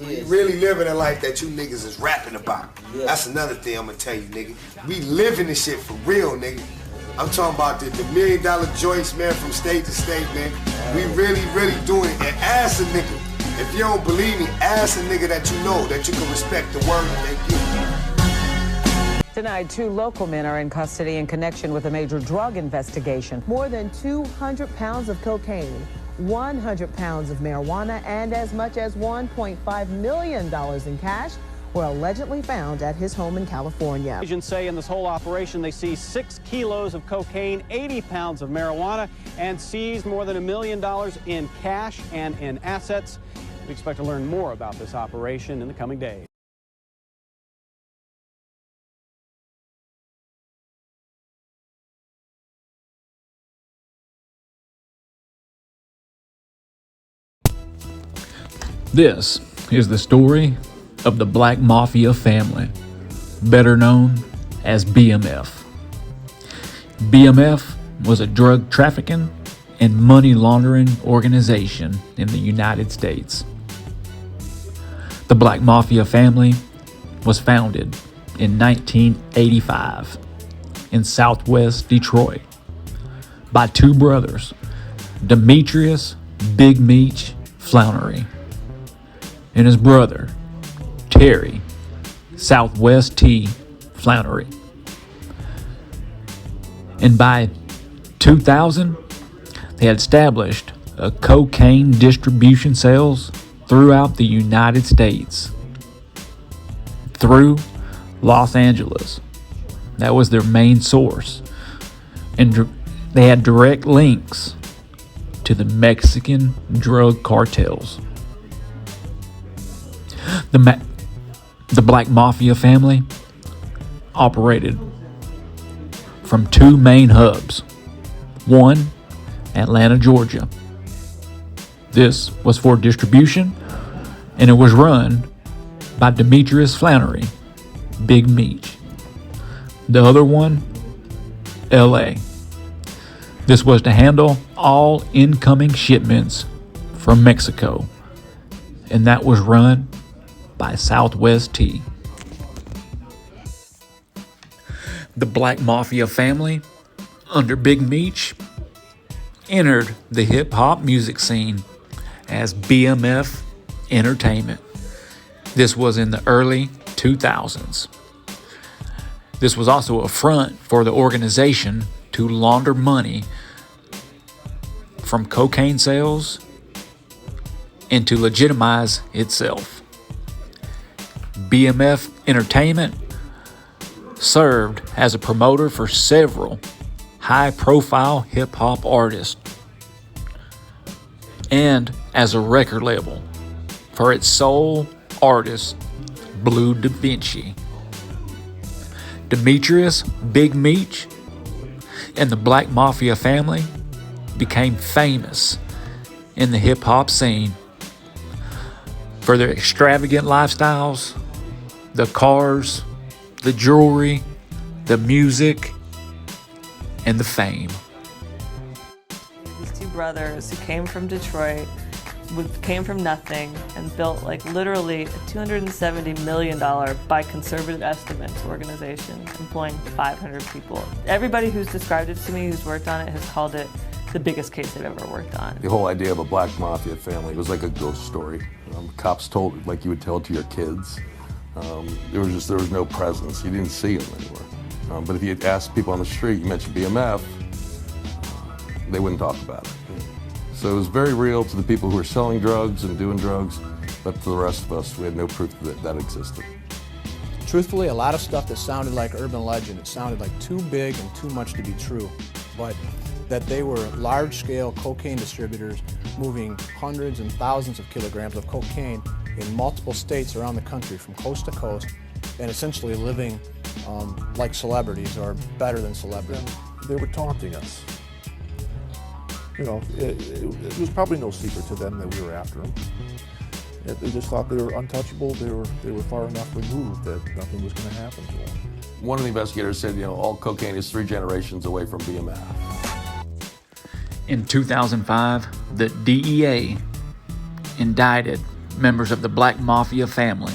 We really living a life that you niggas is rapping about. Yeah. That's another thing I'm gonna tell you, nigga. We living this shit for real, nigga. I'm talking about the $1 million joints, man, from state to state, man. We really doing it. And ask a nigga. If you don't believe me, ask a nigga that you know, that you can respect the word that they give. Tonight, 2 local men are in custody in connection with a major drug investigation. More than 200 pounds of cocaine, 100 pounds of marijuana, and as much as $1.5 million in cash were allegedly found at his home in California. Agents say in this whole operation they seized 6 kilos of cocaine, 80 pounds of marijuana, and seized more than $1 million in cash and in assets. We expect to learn more about this operation in the coming days. This is the story of the Black Mafia family, better known as BMF. BMF was a drug trafficking and money laundering organization in the United States. The Black Mafia family was founded in 1985 in southwest Detroit by 2 brothers, Demetrius Big Meech Flownery and his brother, Terry Southwest T Flownery. And by 2000, they had established a cocaine distribution sales throughout the United States through Los Angeles. That was their main source. And they had direct links to the Mexican drug cartels. The Black Mafia family operated from 2 main hubs. One, Atlanta, Georgia. This was for distribution, and it was run by Demetrius Flownery, Big Meech. The other one, LA. This was to handle all incoming shipments from Mexico, and that was run by Southwest T. The Black Mafia family, under Big Meech, entered the hip-hop music scene as BMF Entertainment. This was in the early 2000s. This was also a front for the organization to launder money from cocaine sales and to legitimize itself. BMF Entertainment served as a promoter for several high-profile hip-hop artists and as a record label for its sole artist, Blue Da Vinci. Demetrius Big Meech and the Black Mafia family became famous in the hip-hop scene for their extravagant lifestyles, the cars, the jewelry, the music, and the fame. These 2 brothers who came from Detroit, came from nothing, and built like literally a $270 million, by conservative estimates, organization, employing 500 people. Everybody who's described it to me, who's worked on it, has called it the biggest case they've ever worked on. The whole idea of a Black Mafia family was like a ghost story. Cops told it like you would tell it to your kids. There was no presence. You didn't see them anywhere. But if you asked people on the street, you mentioned BMF, they wouldn't talk about it. So it was very real to the people who were selling drugs and doing drugs, but to the rest of us, we had no proof that that existed. Truthfully, a lot of stuff that sounded like urban legend, it sounded like too big and too much to be true. But that they were large-scale cocaine distributors moving hundreds and thousands of kilograms of cocaine in multiple states around the country from coast to coast, and essentially living like celebrities or better than celebrities. They were taunting us. You know, it was probably no secret to them that we were after them. They just thought they were untouchable. They were far enough removed that nothing was going to happen to them. One of the investigators said, all cocaine is 3 generations away from BMF. In 2005, the DEA indicted members of the Black Mafia family,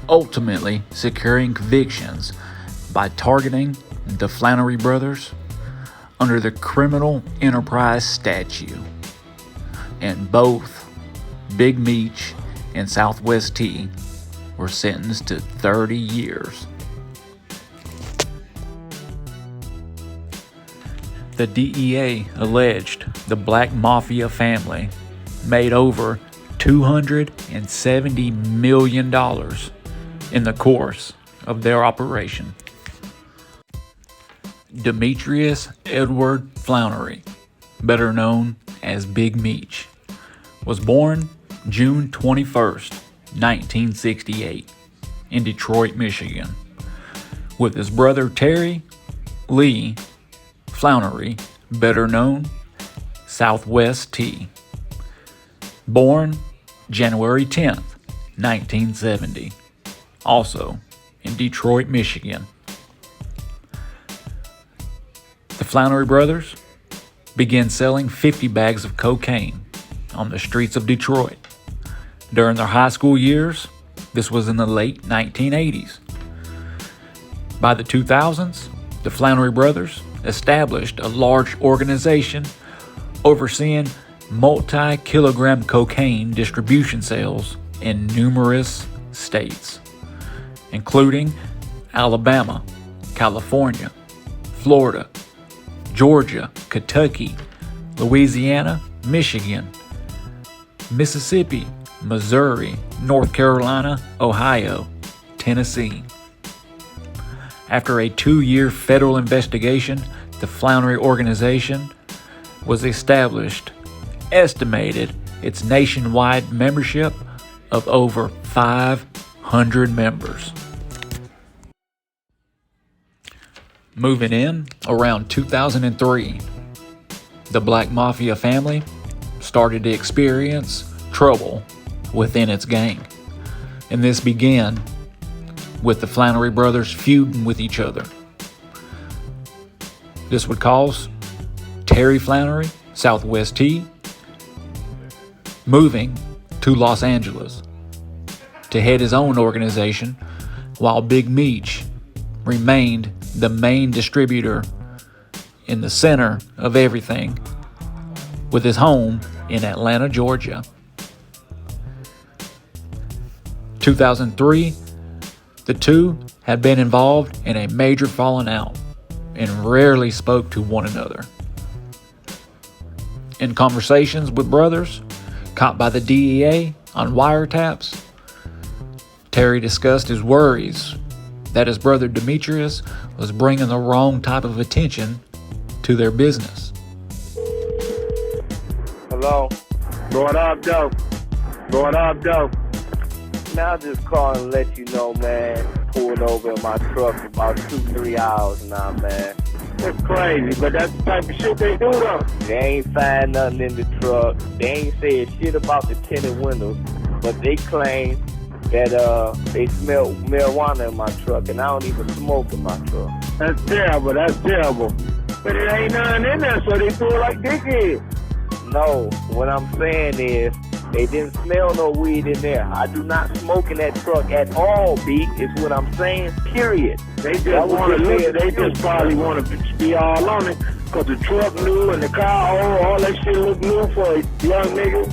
ultimately securing convictions by targeting the Flannery brothers under the Criminal Enterprise Statute. And both Big Meech and Southwest T were sentenced to 30 years. The DEA alleged the Black Mafia family made over $270 million in the course of their operation. Demetrius Edward Flannery, better known as Big Meech, was born June 21st, 1968, in Detroit, Michigan, with his brother Terry Lee Flannery, better known Southwest T, born January 10th, 1970, also in Detroit, Michigan. The Flannery brothers began selling 50 bags of cocaine on the streets of Detroit. During their high school years, this was in the late 1980s. By the 2000s, the Flannery brothers established a large organization overseeing multi-kilogram cocaine distribution sales in numerous states, including Alabama, California, Florida, Georgia, Kentucky, Louisiana, Michigan, Mississippi, Missouri, North Carolina, Ohio, Tennessee. After a 2-year federal investigation, the Flannery organization was established, estimated its nationwide membership of over 500 members. Moving in around 2003, the Black Mafia family started to experience trouble within its gang, and this began with the Flannery brothers feuding with each other. This would cause Terry Flannery, Southwest T, moving to Los Angeles to head his own organization, while Big Meech remained the main distributor in the center of everything, with his home in Atlanta, Georgia. 2003, the two had been involved in a major falling out and rarely spoke to one another. In conversations with brothers caught by the DEA on wiretaps, Terry discussed his worries that his brother Demetrius was bringing the wrong type of attention to their business. Hello? What up, though? What up, though? Now I just call and let you know, man. Pulled over in my truck for about 2-3 hours now, man. That's crazy, but that's the type of shit they do, though. They ain't find nothing in the truck. They ain't said shit about the tinted windows, but they claim that they smell marijuana in my truck, and I don't even smoke in my truck. That's terrible, that's terrible. But it ain't nothing in there, so they do it like dickheads. No, what I'm saying is, they didn't smell no weed in there. I do not smoke in that truck at all, B, is what I'm saying, period. They just want to look, they just probably want to be all on it, because the truck new and the car old, all that shit look new for a young nigga.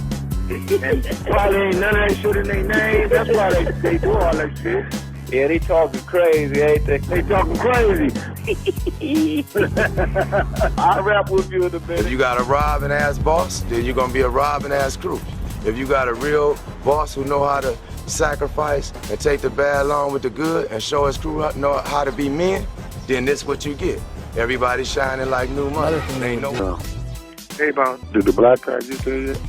And probably ain't none of that shit in their name. That's why they do all that shit. Yeah, they talking crazy, ain't they? They talking crazy. I'll rap with you in a minute. If you got a robbing-ass boss, then you're going to be a robbing-ass crew. If you got a real boss who know how to sacrifice and take the bad along with the good and show his crew know how to be men, then this what you get. Everybody shining like new money. Ain't no... Hey, Bob. Did the black car get there yet?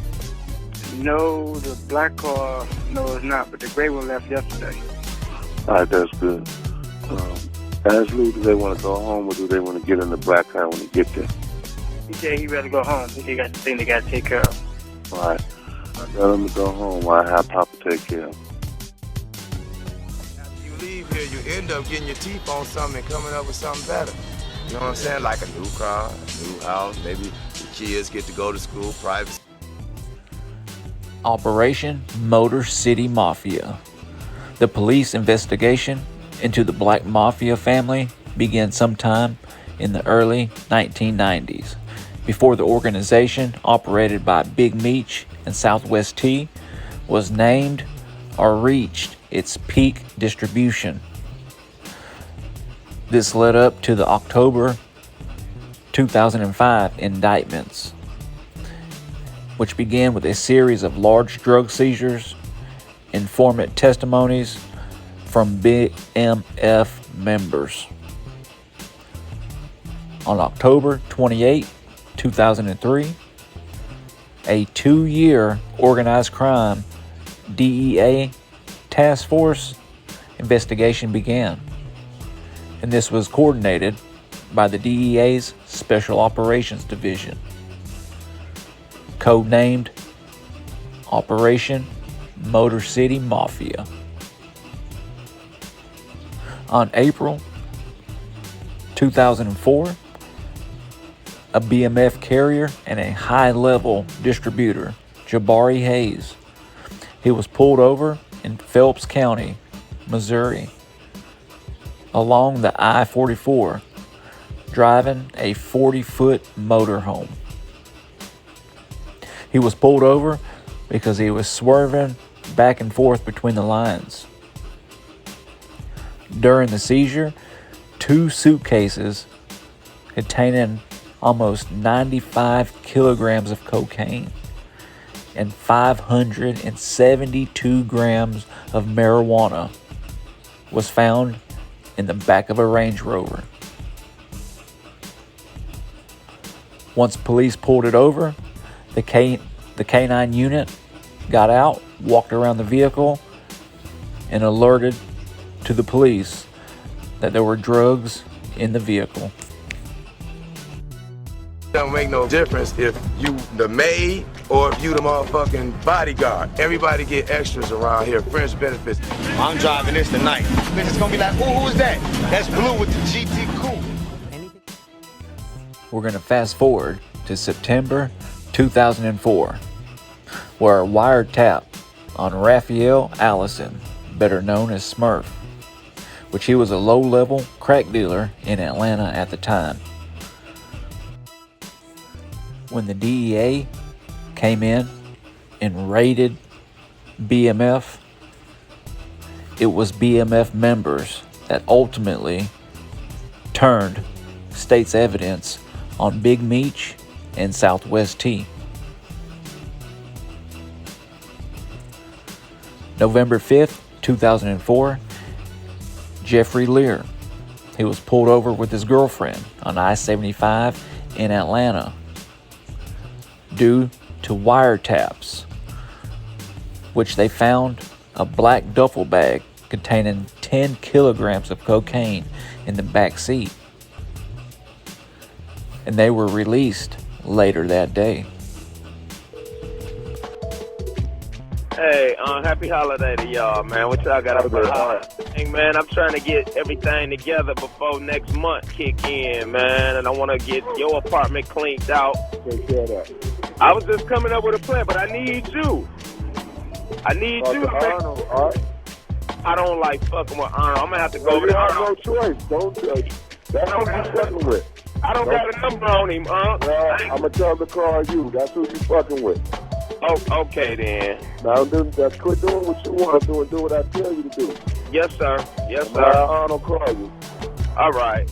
No, the black car, no, it's not, but the gray one left yesterday. All right, that's good. Ask Lou, do they want to go home or do they want to get in the black car when they get there? He said he better go home. He got the thing they got to take care of. All right. Tell him to go home while I have Papa take care of him. After you leave here, you end up getting your teeth on something and coming up with something better. You know what I'm saying? Like a new car, a new house, maybe The kids get to go to school, private. Operation Motor City Mafia. The police investigation into the Black Mafia family began sometime in the early 1990s, before the organization, operated by Big Meech and Southwest T, was named or reached its peak distribution. This led up to the October 2005 indictments, which began with a series of large drug seizures, informant testimonies from BMF members. On October 28, 2003, a 2-year organized crime DEA task force investigation began, and this was coordinated by the DEA's Special Operations Division, codenamed Operation Motor City Mafia. On April 2004, a BMF carrier and a high-level distributor, Jabari Hayes, he was pulled over in Phelps County, Missouri, along the I-44, driving a 40-foot motorhome. He was pulled over because he was swerving back and forth between the lines. During the seizure, 2 suitcases containing almost 95 kilograms of cocaine and 572 grams of marijuana was found in the back of a Range Rover. Once police pulled it over, the K9 unit got out, walked around the vehicle, and alerted to the police that there were drugs in the vehicle. Don't make no difference if you the maid or if you the motherfucking bodyguard. Everybody get extras around here, fringe benefits. I'm driving this tonight. Bitch, it's gonna be like, ooh, who is that? That's Blue with the GT Coupe. We're going to fast forward to September 2004, where a wiretap on Raphael Allison, better known as Smurf, which he was a low-level crack dealer in Atlanta at the time. When the DEA came in and raided BMF, it was BMF members that ultimately turned state's evidence on Big Meech and Southwest T. November 5th, 2004, Jeffrey Lear. He was pulled over with his girlfriend on I-75 in Atlanta due to wiretaps, which they found a black duffel bag containing 10 kilograms of cocaine in the back seat. And they were released later that day. Hey, happy holiday to y'all, man. What y'all got up for the holiday? Hey, man, I'm trying to get everything together before next month kick in, man. And I want to get your apartment cleaned out. Take care of that. I was just coming up with a plan, but I need you. I need you. Arnold, all right? I don't like fucking with Arnold. I'm going to have to go over You to have Arnold. no choice. That's what you're fucking with. I don't got a number on him, I'm going to tell him to call you. That's who you fucking with. Oh, okay, then. Now, just quit doing what you want to do and do what I tell you to do. Yes, sir. Yes, sir. Arnold call you. All right.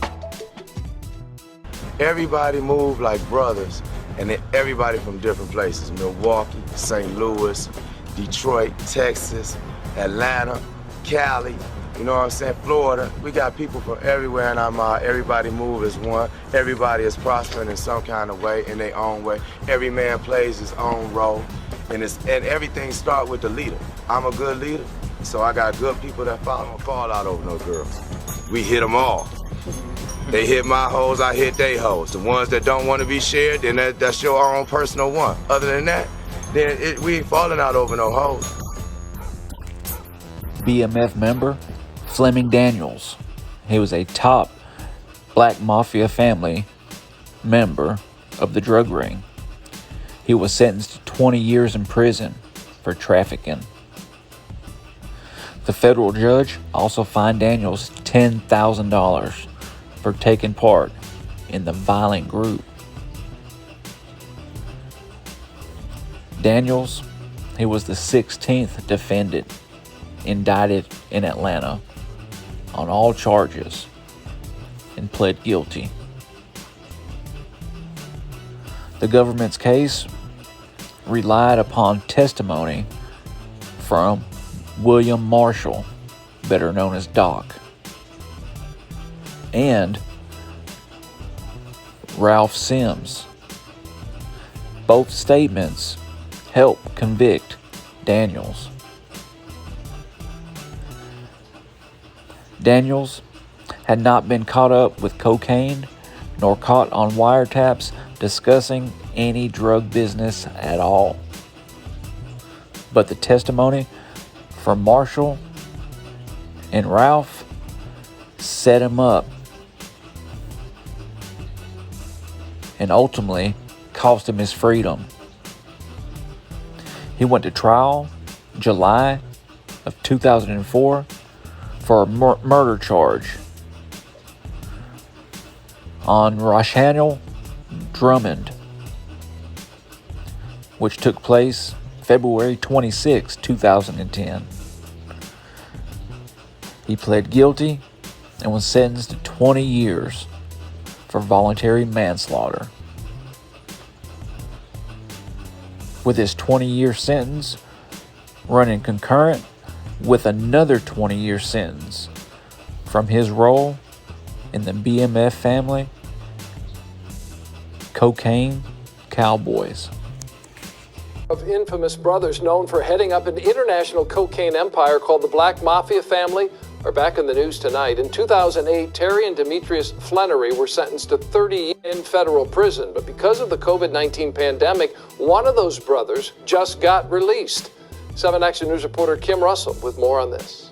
Everybody move like brothers, and then everybody from different places. Milwaukee, St. Louis, Detroit, Texas, Atlanta, Cali, you know what I'm saying, Florida. We got people from everywhere, and everybody move as one. Everybody is prospering in some kind of way, in their own way. Every man plays his own role, and everything starts with the leader. I'm a good leader, so I got good people that follow. I don't fall out over no girls. We hit them all. They hit my hoes, I hit they hoes. The ones that don't want to be shared, then that's your own personal one. Other than that, then we ain't falling out over no hoes. BMF member Fleming Daniels. He was a top Black Mafia family member of the drug ring. He was sentenced to 20 years in prison for trafficking. The federal judge also fined Daniels $10,000 for taking part in the violent group. Daniels, he was the 16th defendant indicted in Atlanta on all charges and pled guilty. The government's case relied upon testimony from William Marshall, better known as Doc, and Ralph Sims. Both statements helped convict Daniels. Daniels had not been caught up with cocaine nor caught on wiretaps discussing any drug business at all. But the testimony from Marshall and Ralph set him up and ultimately cost him his freedom. He went to trial July of 2004 for a murder charge on Rashanel Drummond, which took place February 26, 2010. He pled guilty and was sentenced to 20 years for voluntary manslaughter. With his 20-year sentence running concurrent with another 20-year sentence from his role in the BMF family cocaine cowboys. Of infamous brothers known for heading up an international cocaine empire called the Black Mafia family are back in the news tonight. In 2008, Terry and Demetrius Flannery were sentenced to 30 years in federal prison, but because of the COVID-19 pandemic, one of those brothers just got released. 7 Action News reporter Kim Russell with more on this.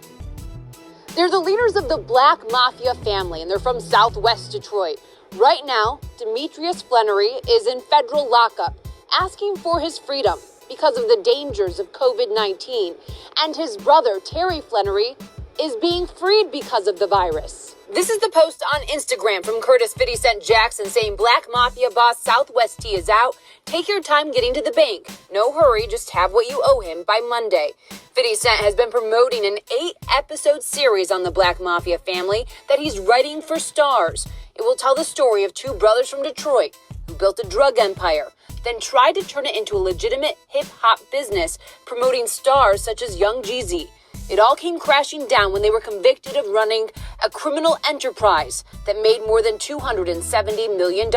They're the leaders of the Black Mafia family, and they're from Southwest Detroit. Right now, Demetrius Flannery is in federal lockup, asking for his freedom because of the dangers of COVID-19. And his brother, Terry Flannery, is being freed because of the virus. This is the post on Instagram from Curtis 50 Cent Jackson saying Black Mafia boss Southwest T is out. Take your time getting to the bank. No hurry, just have what you owe him by Monday. 50 Cent has been promoting an 8-episode series on the Black Mafia family that he's writing for Stars. It will tell the story of 2 brothers from Detroit who built a drug empire, then tried to turn it into a legitimate hip-hop business, promoting stars such as Young Jeezy. It all came crashing down when they were convicted of running a criminal enterprise that made more than $270 million.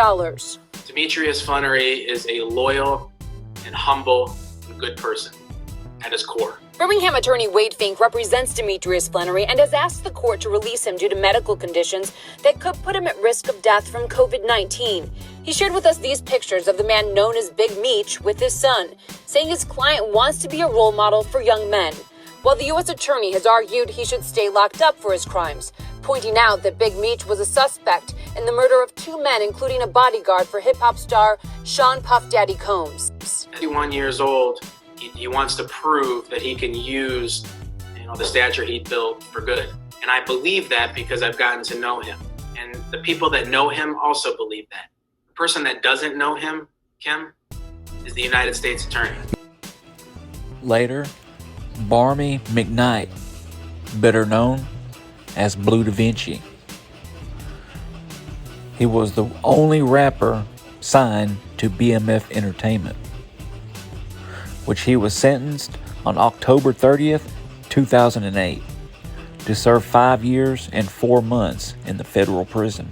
Demetrius Flannery is a loyal and humble and good person at his core. Birmingham attorney Wade Fink represents Demetrius Flannery and has asked the court to release him due to medical conditions that could put him at risk of death from COVID-19. He shared with us these pictures of the man known as Big Meech with his son, saying his client wants to be a role model for young men. While the U.S. attorney has argued he should stay locked up for his crimes, pointing out that Big Meech was a suspect in the murder of 2 men, including a bodyguard for hip-hop star Sean Puff Daddy Combs. 51 years old, he wants to prove that he can use the stature he built for good. And I believe that because I've gotten to know him. And the people that know him also believe that. The person that doesn't know him, Kim, is the United States Attorney. Later, Barmy McKnight, better known as Blue Da Vinci. He was the only rapper signed to BMF Entertainment, which he was sentenced on October 30th, 2008, to serve 5 years and 4 months in the federal prison.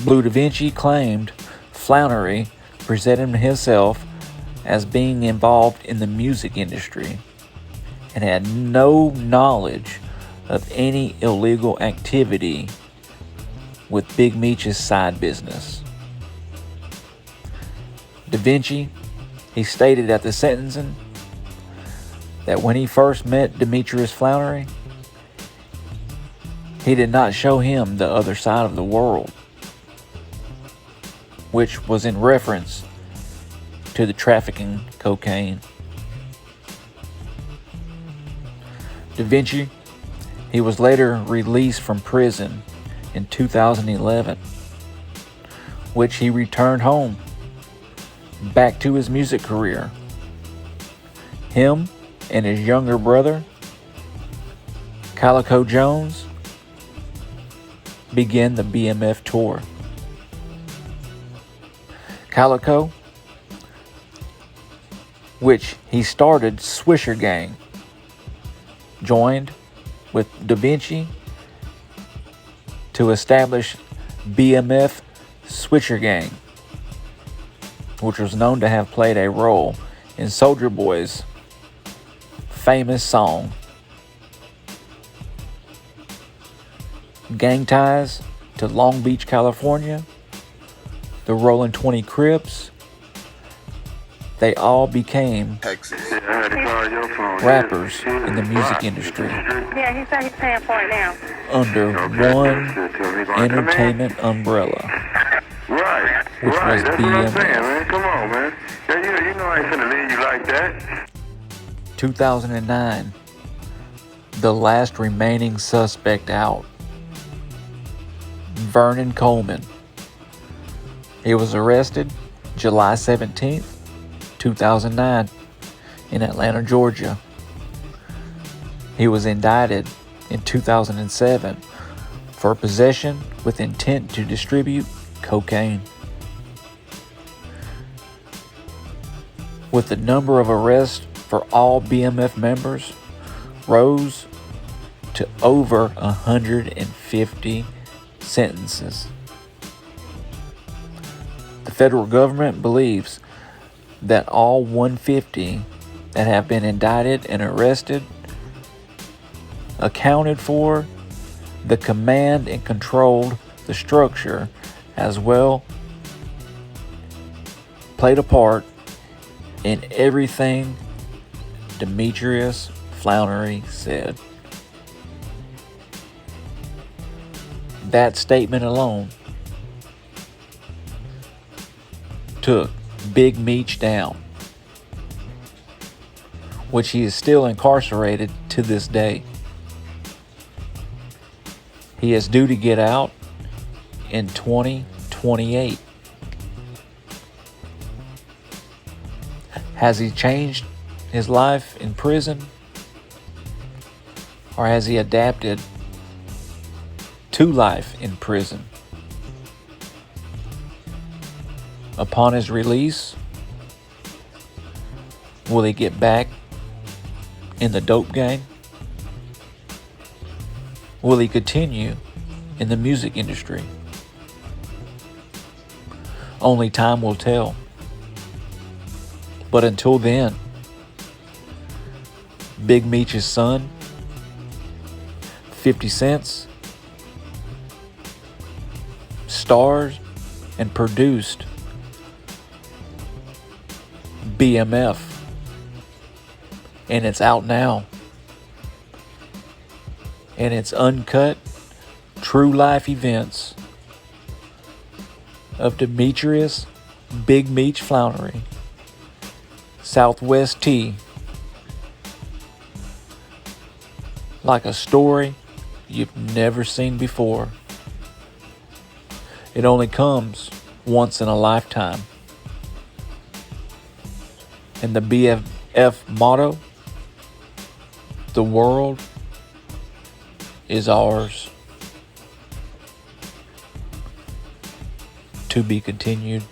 Blue Da Vinci claimed Flannery presented himself as being involved in the music industry and had no knowledge of any illegal activity with Big Meech's side business. Da Vinci, he stated at the sentencing that when he first met Demetrius Flannery, he did not show him the other side of the world. which was in reference to the trafficking cocaine. Da Vinci, he was later released from prison in 2011, which he returned home, back to his music career. Him and his younger brother, Calico Jones, began the BMF tour. Calico, which he started Swisher Gang, joined with Da Vinci to establish BMF Switcher Gang, which was known to have played a role in Soulja Boy's famous song. Gang ties to Long Beach, California, the Rolling 20 Crips, they all became rappers in the music industry Yeah, he said he's paying for it now. under one entertainment umbrella, which was BMF. Come on, man. You know I ain't finna leave you like that. 2009, the last remaining suspect out, Vernon Coleman. He was arrested July 17th, 2009 in Atlanta, Georgia. He was indicted in 2007 for possession with intent to distribute cocaine. With the number of arrests for all BMF members rose to over 150 sentences. The federal government believes that all 150 that have been indicted and arrested accounted for the command and controlled the structure, as well played a part in everything Demetrius Flannery said. That statement alone took Big Meech down, which he is still incarcerated to this day. He is due to get out in 2028. Has he changed his life in prison, or has he adapted to life in prison? Upon his release, will he get back in the dope gang? Will he continue in the music industry? Only time will tell. But until then, Big Meech's son, 50 Cent, stars and produced BMF, and it's out now, and it's uncut, true life events of Demetrius Big Meech Flannery, Southwest T, like a story you've never seen before. It only comes once in a lifetime. And the BMF motto, the world is ours. To be continued.